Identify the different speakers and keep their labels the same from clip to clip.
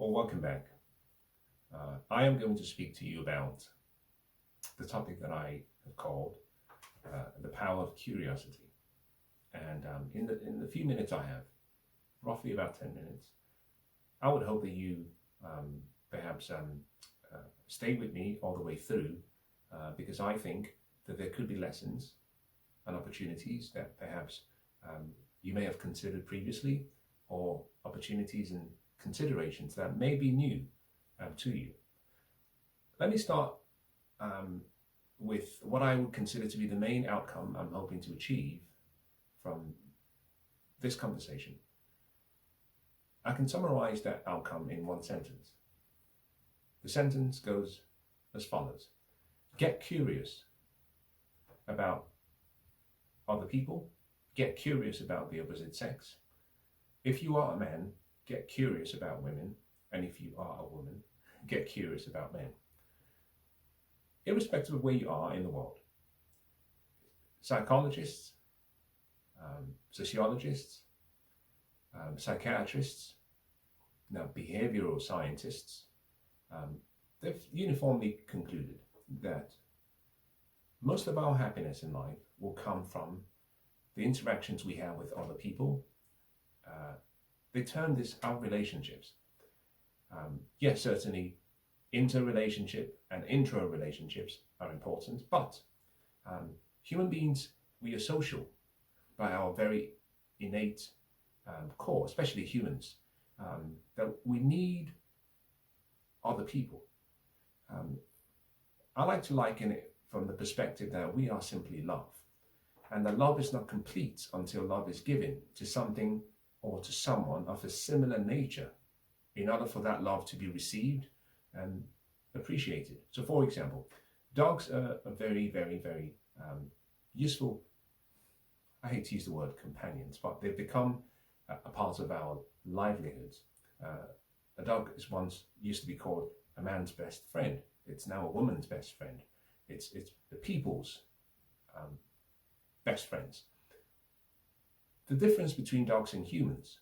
Speaker 1: Well, welcome back. I am going to speak to you about the topic that I have called the power of curiosity. And in the few minutes I have, roughly about 10 minutes, I would hope that you perhaps stay with me all the way through because I think that there could be lessons and opportunities that perhaps you may have considered previously, or opportunities and considerations that may be new to you. Let me start with what I would consider to be the main outcome I'm hoping to achieve from this conversation. I can summarize that outcome in one sentence. The sentence goes as follows: get curious about other people, get curious about the opposite sex. If you are a man, get curious about women, and if you are a woman, get curious about men. Irrespective of where you are in the world, psychologists, sociologists, psychiatrists, now behavioral scientists, they've uniformly concluded that most of our happiness in life will come from the interactions we have with other people. They term this our relationships. Yes, certainly interrelationship and intra-relationships are important, but human beings, we are social by our very innate core, especially humans, that we need other people. I like to liken it from the perspective that we are simply love, and that love is not complete until love is given to something or to someone of a similar nature in order for that love to be received and appreciated. So for example, dogs are very, very, very useful, I hate to use the word companions, but they've become a part of our livelihoods. A dog once used to be called a man's best friend. It's now a woman's best friend. It's the people's best friends. The difference between dogs and humans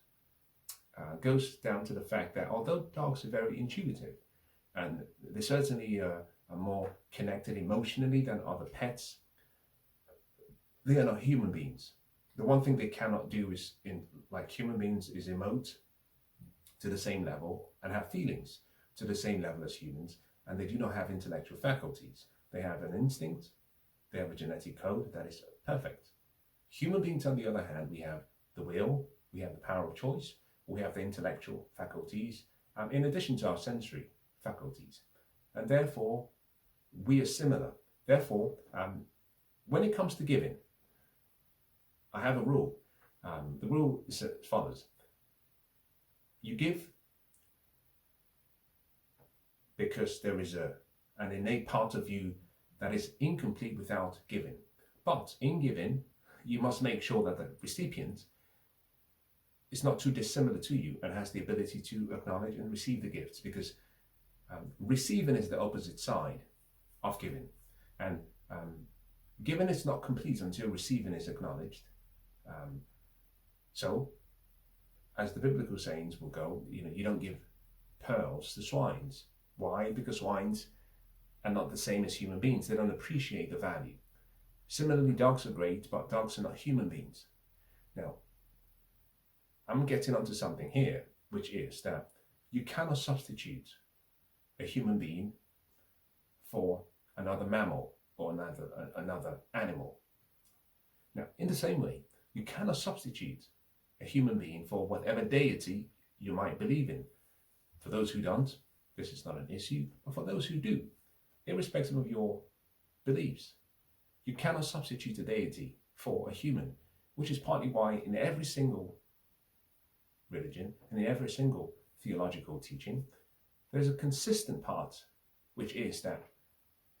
Speaker 1: goes down to the fact that although dogs are very intuitive, and they certainly are more connected emotionally than other pets, they are not human beings. The one thing they cannot do is, like human beings, is emote to the same level and have feelings to the same level as humans, and they do not have intellectual faculties. They have an instinct, they have a genetic code that is perfect. Human beings, on the other hand, we have the will, we have the power of choice, we have the intellectual faculties, in addition to our sensory faculties. And therefore, we are similar. Therefore, when it comes to giving, I have a rule. The rule is as follows. You give because there is an innate part of you that is incomplete without giving. But in giving, you must make sure that the recipient is not too dissimilar to you and has the ability to acknowledge and receive the gifts, because receiving is the opposite side of giving. And giving is not complete until receiving is acknowledged. So, as the biblical sayings will go, you don't give pearls to swines. Why? Because swines are not the same as human beings. They don't appreciate the value. Similarly, dogs are great, but dogs are not human beings. Now, I'm getting onto something here, which is that you cannot substitute a human being for another mammal or another animal. Now, in the same way, you cannot substitute a human being for whatever deity you might believe in. For those who don't, this is not an issue, but for those who do, irrespective of your beliefs, you cannot substitute a deity for a human, which is partly why in every single religion and in every single theological teaching, there's a consistent part, which is that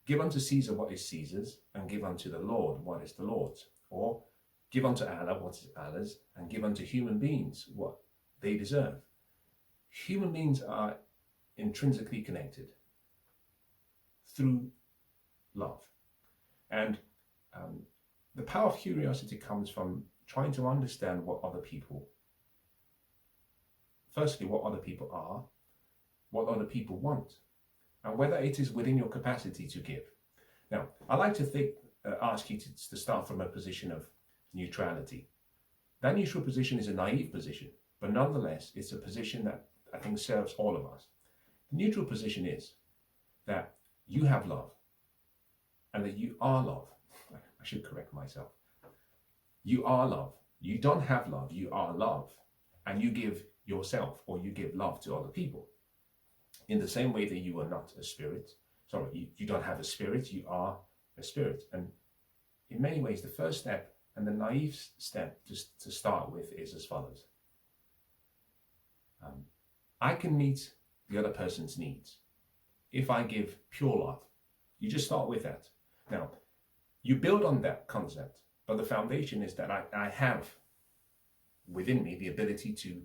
Speaker 1: give unto Caesar what is Caesar's, and give unto the Lord what is the Lord's. Or give unto Allah what is Allah's, and give unto human beings what they deserve. Human beings are intrinsically connected through love. And the power of curiosity comes from trying to understand what other people, firstly, what other people are, what other people want, and whether it is within your capacity to give. Now, I like to ask you to start from a position of neutrality. That neutral position is a naive position, but nonetheless, it's a position that I think serves all of us. The neutral position is that you have love and that you are love. I should correct myself. You are love. You don't have love, you are love. And you give yourself, or you give love to other people. In the same way that you are not a spirit. Sorry, you don't have a spirit, you are a spirit. And in many ways, the first step and the naive step to start with is as follows. I can meet the other person's needs if I give pure love. You just start with that. Now, you build on that concept, but the foundation is that I have within me the ability to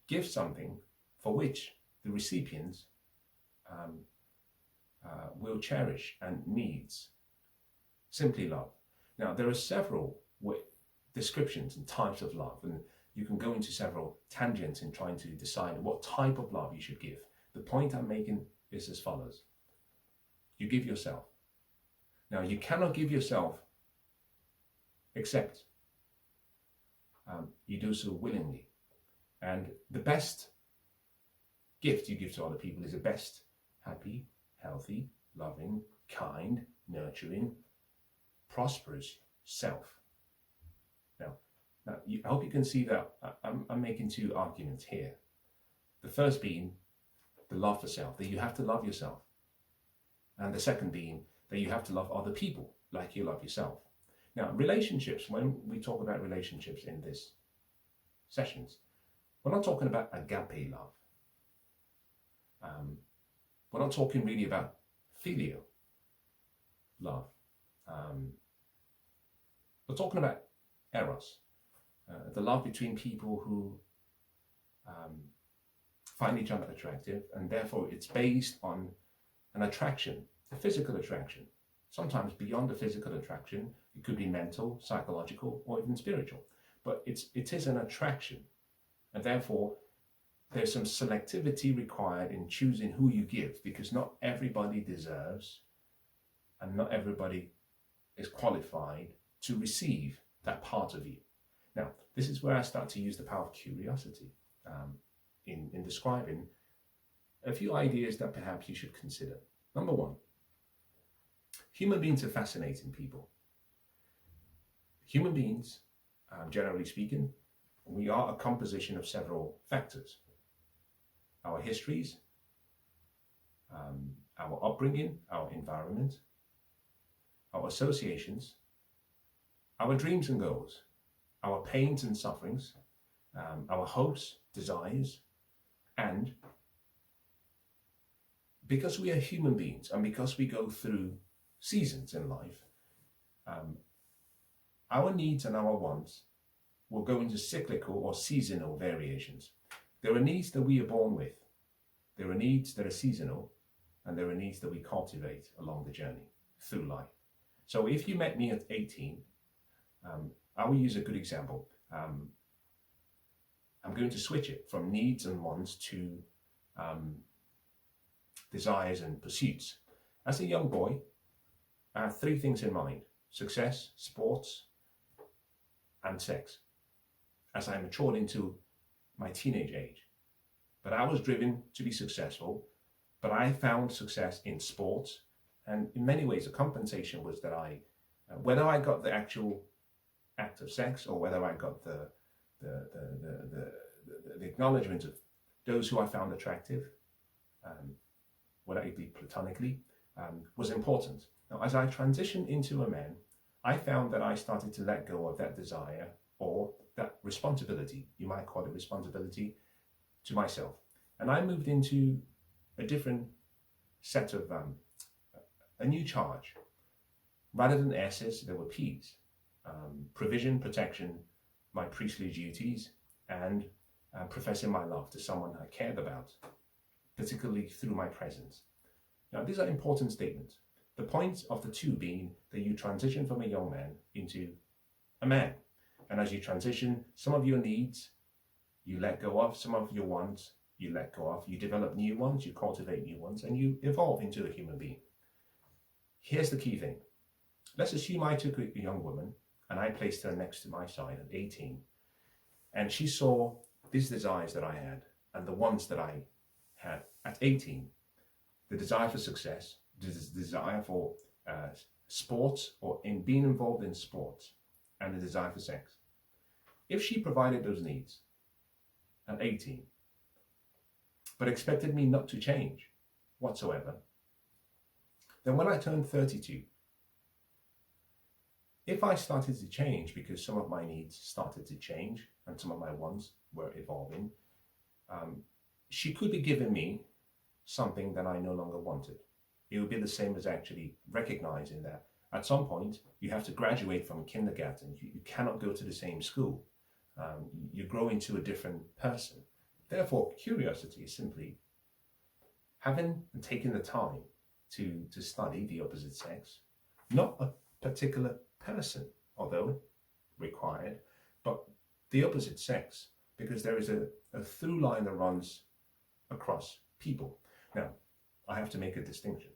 Speaker 1: give something for which the recipient will cherish and needs. Simply love. Now, there are several descriptions and types of love, and you can go into several tangents in trying to decide what type of love you should give. The point I'm making is as follows. You give yourself. Now, you cannot give yourself except you do so willingly. And the best gift you give to other people is the best happy, healthy, loving, kind, nurturing, prosperous self. Now, I hope you can see that I'm making two arguments here. The first being the love for self, that you have to love yourself. And the second being that you have to love other people like you love yourself. Now, relationships, when we talk about relationships in this sessions, we're not talking about agape love. We're not talking really about filial love. We're talking about eros, the love between people who find each other attractive, and therefore it's based on an attraction, a physical attraction. Sometimes beyond the physical attraction, it could be mental, psychological, or even spiritual. But it is an attraction, and therefore there's some selectivity required in choosing who you give, because not everybody deserves and not everybody is qualified to receive that part of you. Now, this is where I start to use the power of curiosity in describing a few ideas that perhaps you should consider. Number one, human beings are fascinating people. Human beings, generally speaking, we are a composition of several factors. Our histories, our upbringing, our environment, our associations, our dreams and goals, our pains and sufferings, our hopes, desires, and because we are human beings and because we go through seasons in life, our needs and our wants will go into cyclical or seasonal variations. There are needs that we are born with, there are needs that are seasonal, and there are needs that we cultivate along the journey through life. So if you met me at 18, I will use a good example. I'm going to switch it from needs and wants to desires and pursuits. As a young boy, I had three things in mind: success, sports, and sex. As I matured into my teenage age. But I was driven to be successful, but I found success in sports, and in many ways the compensation was that whether I got the actual act of sex or whether I got the acknowledgement of those who I found attractive, whether it be platonically, was important. Now, as I transitioned into a man, I found that I started to let go of that desire or that responsibility, you might call it responsibility, to myself. And I moved into a different set of, a new charge. Rather than S's, there were P's. Provision, protection, my priestly duties, and professing my love to someone I cared about, particularly through my presence. Now, these are important statements. The point of the two being that you transition from a young man into a man. And as you transition, some of your needs you let go of, some of your wants you let go of, you develop new ones, you cultivate new ones, and you evolve into a human being. Here's the key thing. Let's assume I took a young woman and I placed her next to my side at 18, and she saw these desires that I had and the ones that I had at 18. The desire for success, the desire for sports or in being involved in sports, and the desire for sex. If she provided those needs at 18, but expected me not to change whatsoever, then when I turned 32, if I started to change because some of my needs started to change and some of my wants were evolving, she could be giving me something that I no longer wanted. It would be the same as actually recognizing that at some point you have to graduate from kindergarten. You cannot go to the same school. You grow into a different person. Therefore, curiosity is simply having and taking the time to study the opposite sex, not a particular person, although required, but the opposite sex, because there is a through line that runs across people. Now, I have to make a distinction.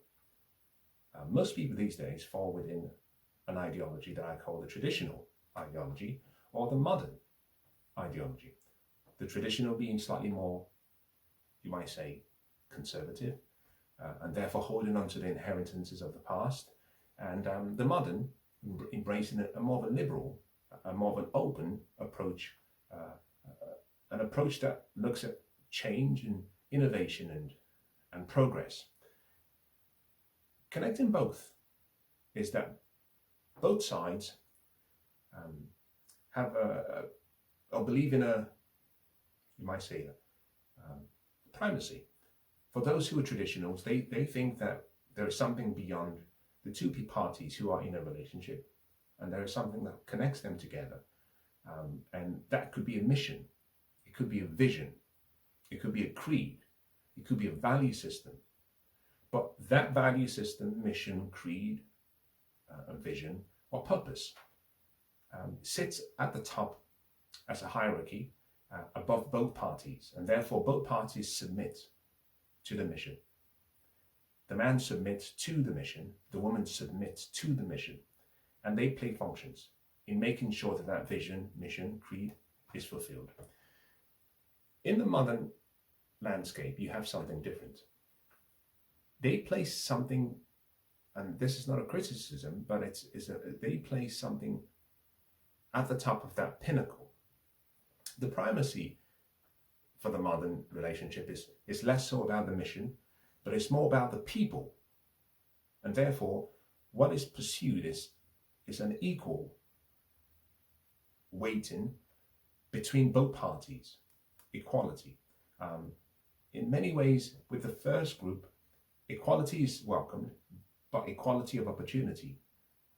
Speaker 1: Most people these days fall within an ideology that I call the traditional ideology or the modern ideology. The traditional being slightly more, you might say, conservative, and therefore holding on to the inheritances of the past, and the modern embracing a more of a liberal, a more of an open approach, an approach that looks at change and innovation and progress. Connecting both is that both sides have or believe in you might say, primacy. For those who are traditionals, they think that there is something beyond the two parties who are in a relationship, and there is something that connects them together. And that could be a mission, it could be a vision, it could be a creed, it could be a value system. But that value system, mission, creed, vision, or purpose sits at the top as a hierarchy above both parties, and therefore both parties submit to the mission. The man submits to the mission, the woman submits to the mission, and they play functions in making sure that that vision, mission, creed is fulfilled. In the modern landscape, you have something different. They place something, and this is not a criticism, but they place something at the top of that pinnacle. The primacy for the modern relationship is less so about the mission, but it's more about the people. And therefore, what is pursued is an equal weighting between both parties, equality. In many ways, with the first group, equality is welcomed, but equality of opportunity,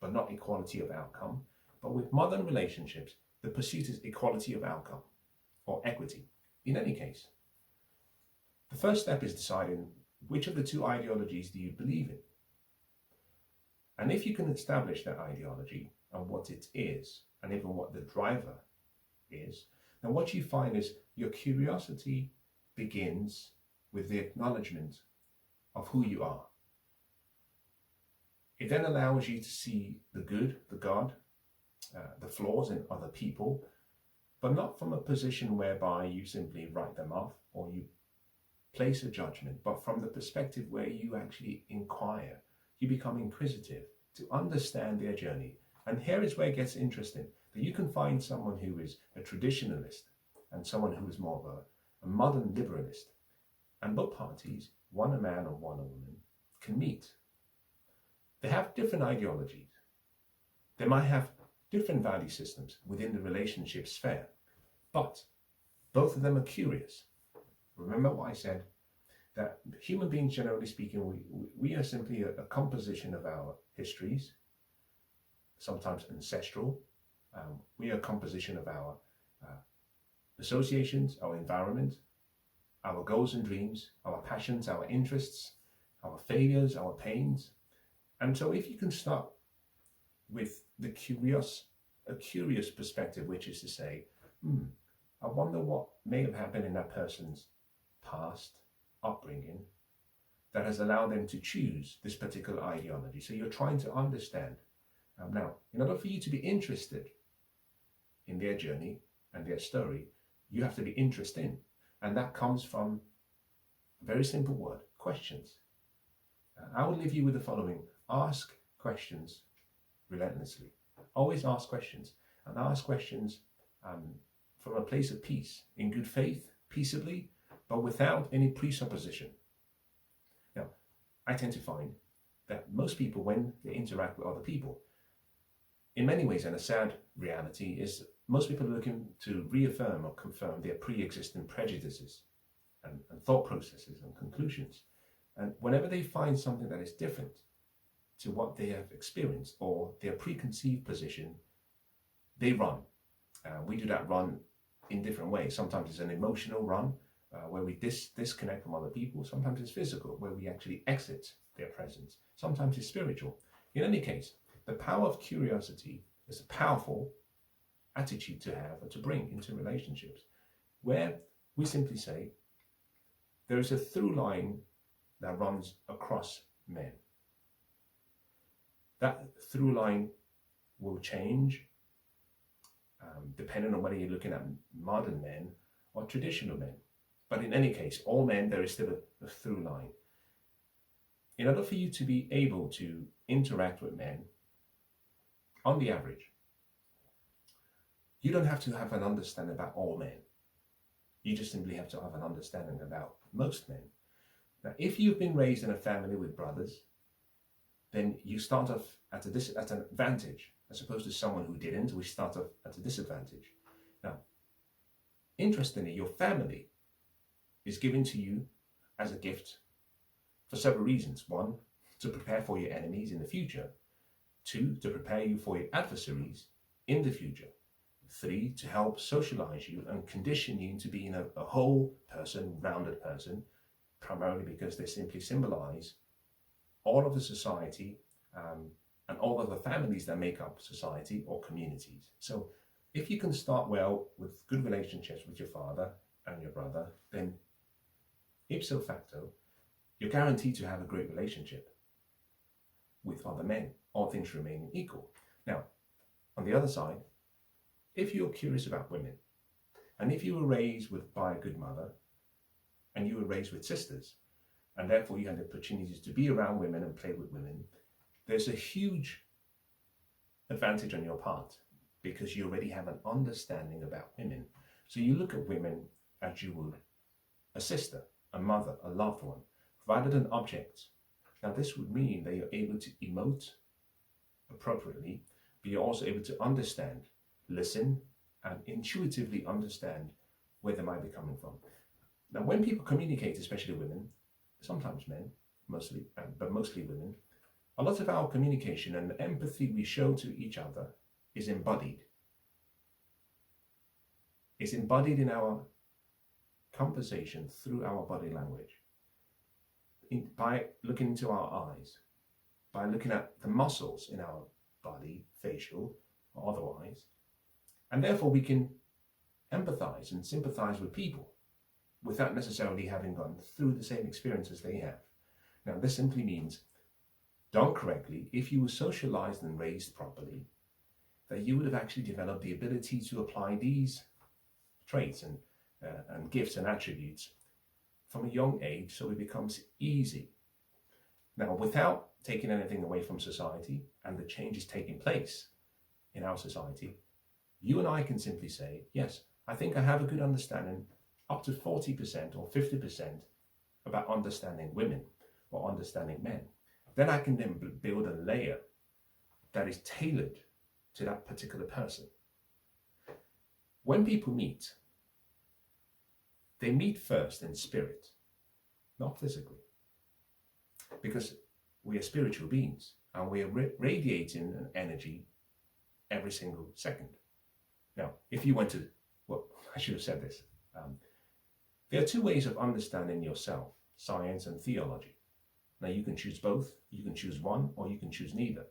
Speaker 1: but not equality of outcome. But with modern relationships, the pursuit is equality of outcome, or equity. In any case, the first step is deciding which of the two ideologies do you believe in. And if you can establish that ideology and what it is, and even what the driver is, then what you find is your curiosity begins with the acknowledgement of who you are. It then allows you to see the good, the God, the flaws in other people, but not from a position whereby you simply write them off or you place a judgment, but from the perspective where you actually inquire. You become inquisitive to understand their journey. And here is where it gets interesting, that you can find someone who is a traditionalist and someone who is more of a modern liberalist. And both parties, one a man and one a woman, can meet. They have different ideologies. They might have different value systems within the relationship sphere, but both of them are curious. Remember what I said, that human beings, generally speaking, we are simply a composition of our histories, sometimes ancestral. We are a composition of our associations, our environment, our goals and dreams, our passions, our interests, our failures, our pains. And so if you can start with a curious perspective, which is to say, I wonder what may have happened in that person's past, upbringing that has allowed them to choose this particular ideology. So you're trying to understand. Now, in order for you to be interested in their journey and their story, you have to be interested in. And that comes from a very simple word, questions. I would leave you with the following. Ask questions relentlessly. Always ask questions. And ask questions from a place of peace, in good faith, peaceably, but without any presupposition. Now, I tend to find that most people, when they interact with other people, in many ways, and a sad reality is most people are looking to reaffirm or confirm their pre-existing prejudices and thought processes and conclusions. And whenever they find something that is different to what they have experienced or their preconceived position, they run. We do that run in different ways. Sometimes it's an emotional run where we disconnect from other people. Sometimes it's physical, where we actually exit their presence. Sometimes it's spiritual. In any case, the power of curiosity is a powerful attitude to have or to bring into relationships, where we simply say there is a through line that runs across men. That through line will change depending on whether you're looking at modern men or traditional men. But in any case, all men, there is still a through line. In order for you to be able to interact with men, on the average, you don't have to have an understanding about all men. You just simply have to have an understanding about most men. Now, if you've been raised in a family with brothers, then you start off at an advantage, as opposed to someone who didn't, we start off at a disadvantage. Now, interestingly, your family is given to you as a gift for several reasons. One, to prepare for your enemies in the future. Two, to prepare you for your adversaries in the future. Three, to help socialize you and condition you into being a whole person, rounded person, primarily because they simply symbolize all of the society and all of the families that make up society or communities. So if you can start well with good relationships with your father and your brother, then ipso facto, you're guaranteed to have a great relationship with other men, all things remaining equal. Now, on the other side, if you're curious about women, and if you were raised by a good mother, and you were raised with sisters, and therefore you had the opportunities to be around women and play with women, there's a huge advantage on your part because you already have an understanding about women. So you look at women as you would a sister, a mother, a loved one, rather than objects. Now this would mean that you're able to emote appropriately, but you're also able to understand, listen, and intuitively understand where they might be coming from. Now when people communicate, especially women, sometimes men, mostly, but mostly women, a lot of our communication and the empathy we show to each other is embodied. It's embodied in our conversation through our body language. By looking into our eyes, by looking at the muscles in our body, facial or otherwise, and therefore we can empathize and sympathize with people without necessarily having gone through the same experiences they have. Now this simply means, done correctly, if you were socialized and raised properly, that you would have actually developed the ability to apply these traits and gifts and attributes from a young age, so it becomes easy. Now, without taking anything away from society and the changes taking place in our society, you and I can simply say, yes, I think I have a good understanding, up to 40% or 50% about understanding women or understanding men. Then I can then build a layer that is tailored to that particular person. When people meet, they meet first in spirit, not physically. Because we are spiritual beings and we are radiating an energy every single second. Now, if you went to, well, I should have said this. There are two ways of understanding yourself, science and theology. Now, you can choose both, you can choose one, or you can choose neither.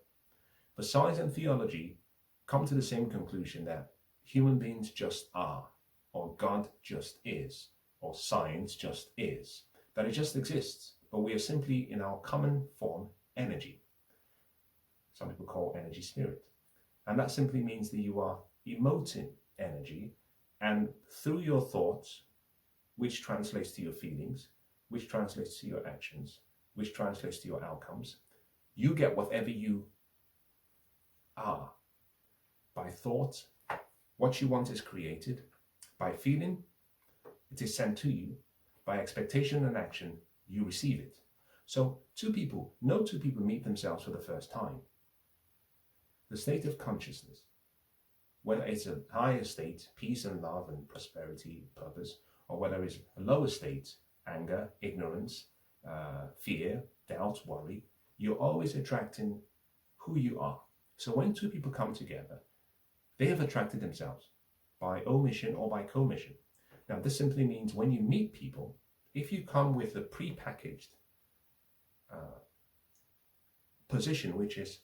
Speaker 1: But science and theology come to the same conclusion that human beings just are, or God just is. or science just is, that it just exists, but we are simply in our common form energy. Some people call energy spirit. And that simply means that you are emoting energy, and through your thoughts, which translates to your feelings, which translates to your actions, which translates to your outcomes, you get whatever you are. By thought, what you want is created. By feeling, it is sent to you. By expectation and action, you receive it. So no two people meet themselves for the first time. The state of consciousness, whether it's a higher state, peace and love and prosperity, purpose, or whether it's a lower state, anger, ignorance, fear, doubt, worry, you're always attracting who you are. So when two people come together, they have attracted themselves by omission or by commission. Now, this simply means when you meet people, if you come with a pre-packaged position, which is,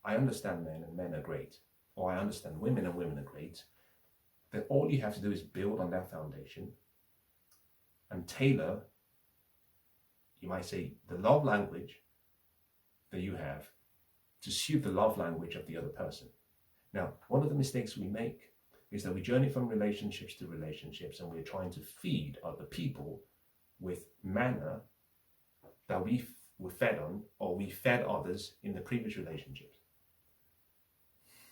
Speaker 1: I understand men and men are great, or I understand women and women are great, then all you have to do is build on that foundation and tailor, you might say, the love language that you have to suit the love language of the other person. Now, one of the mistakes we make is that we journey from relationships to relationships, and we're trying to feed other people with manna that we were fed on, or we fed others in the previous relationships.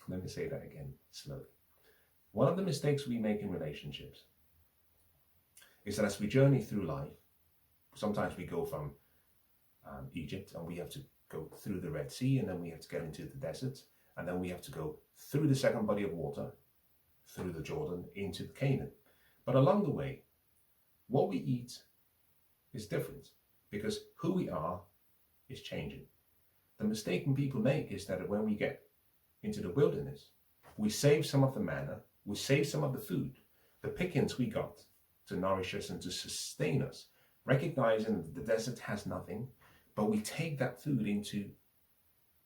Speaker 1: Let me say that again slowly. One of the mistakes we make in relationships is that as we journey through life, sometimes we go from Egypt and we have to go through the Red Sea, and then we have to get into the desert, and then we have to go through the second body of water, through the Jordan, into Canaan. But along the way, what we eat is different, because who we are is changing. The mistake people make is that when we get into the wilderness, we save some of the manna, we save some of the food, the pickings we got to nourish us and to sustain us, recognizing that the desert has nothing, but we take that food into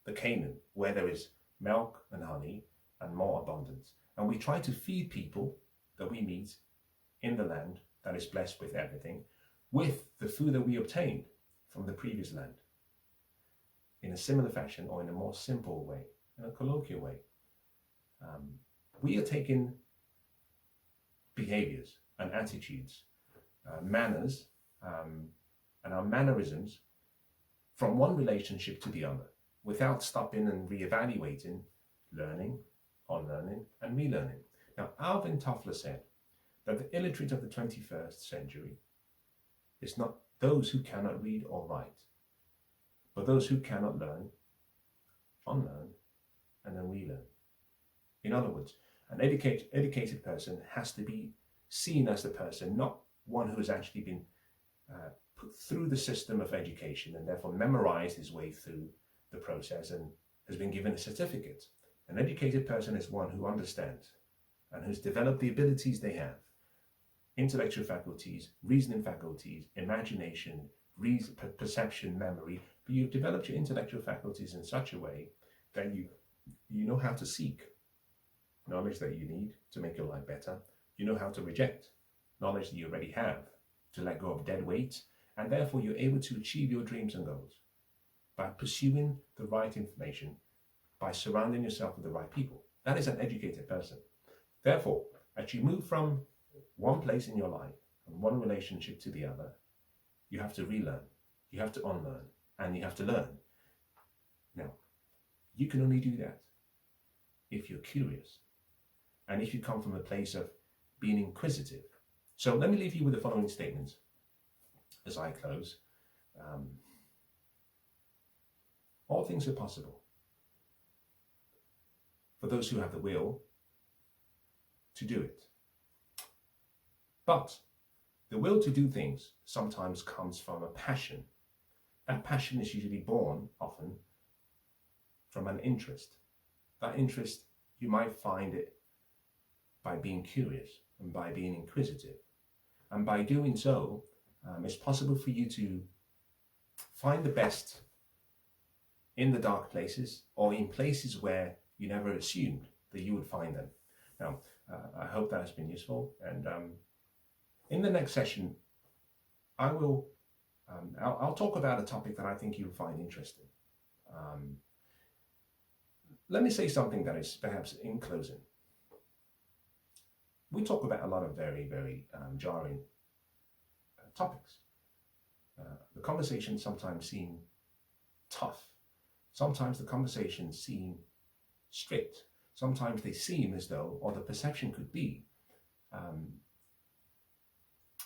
Speaker 1: the Canaan, where there is milk and honey and more abundance. And we try to feed people that we meet in the land that is blessed with everything, with the food that we obtained from the previous land, in a similar fashion, or in a more simple way, in a colloquial way. We are taking behaviors and attitudes, manners, and our mannerisms from one relationship to the other, without stopping and reevaluating, learning, unlearning, and relearning. Now, Alvin Toffler said that the illiterate of the 21st century is not those who cannot read or write, but those who cannot learn, unlearn, and then relearn. In other words, an educated person has to be seen as the person, not one who has actually been put through the system of education and therefore memorized his way through the process and has been given a certificate. An educated person is one who understands and who's developed the abilities they have: intellectual faculties, reasoning faculties, imagination, perception, memory. But you've developed your intellectual faculties in such a way that you know how to seek knowledge that you need to make your life better. You know how to reject knowledge that you already have, to let go of dead weight, and therefore you're able to achieve your dreams and goals by pursuing the right information, by surrounding yourself with the right people. That is an educated person. Therefore, as you move from one place in your life, from one relationship to the other, you have to relearn, you have to unlearn, and you have to learn. Now, you can only do that if you're curious, and if you come from a place of being inquisitive. So let me leave you with the following statements as I close. All things are possible for those who have the will to do it. But the will to do things sometimes comes from a passion. And passion is usually born, often, from an interest. That interest, you might find it by being curious and by being inquisitive. And by doing so, it's possible for you to find the best in the dark places, or in places where you never assumed that you would find them. Now, I hope that has been useful, and In the next session, I'll talk about a topic that I think you'll find interesting. Let me say something that is perhaps in closing. We talk about a lot of very, very jarring topics. The conversations sometimes seem tough. Sometimes the conversations seem strict. Sometimes they seem as though, or the perception could be,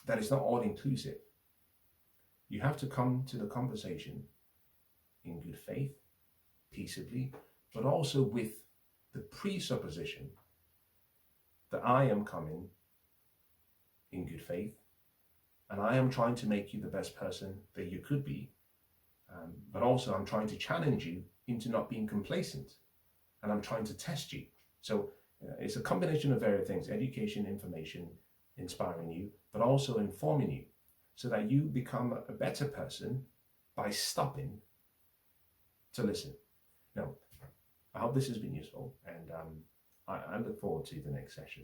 Speaker 1: that it's not all inclusive. You have to come to the conversation in good faith, peaceably, but also with the presupposition that I am coming in good faith and I am trying to make you the best person that you could be, but also I'm trying to challenge you into not being complacent, and I'm trying to test you. So it's a combination of various things: education, information, inspiring you, but also informing you, so that you become a better person by stopping to listen. Now, I hope this has been useful, and I look forward to the next session.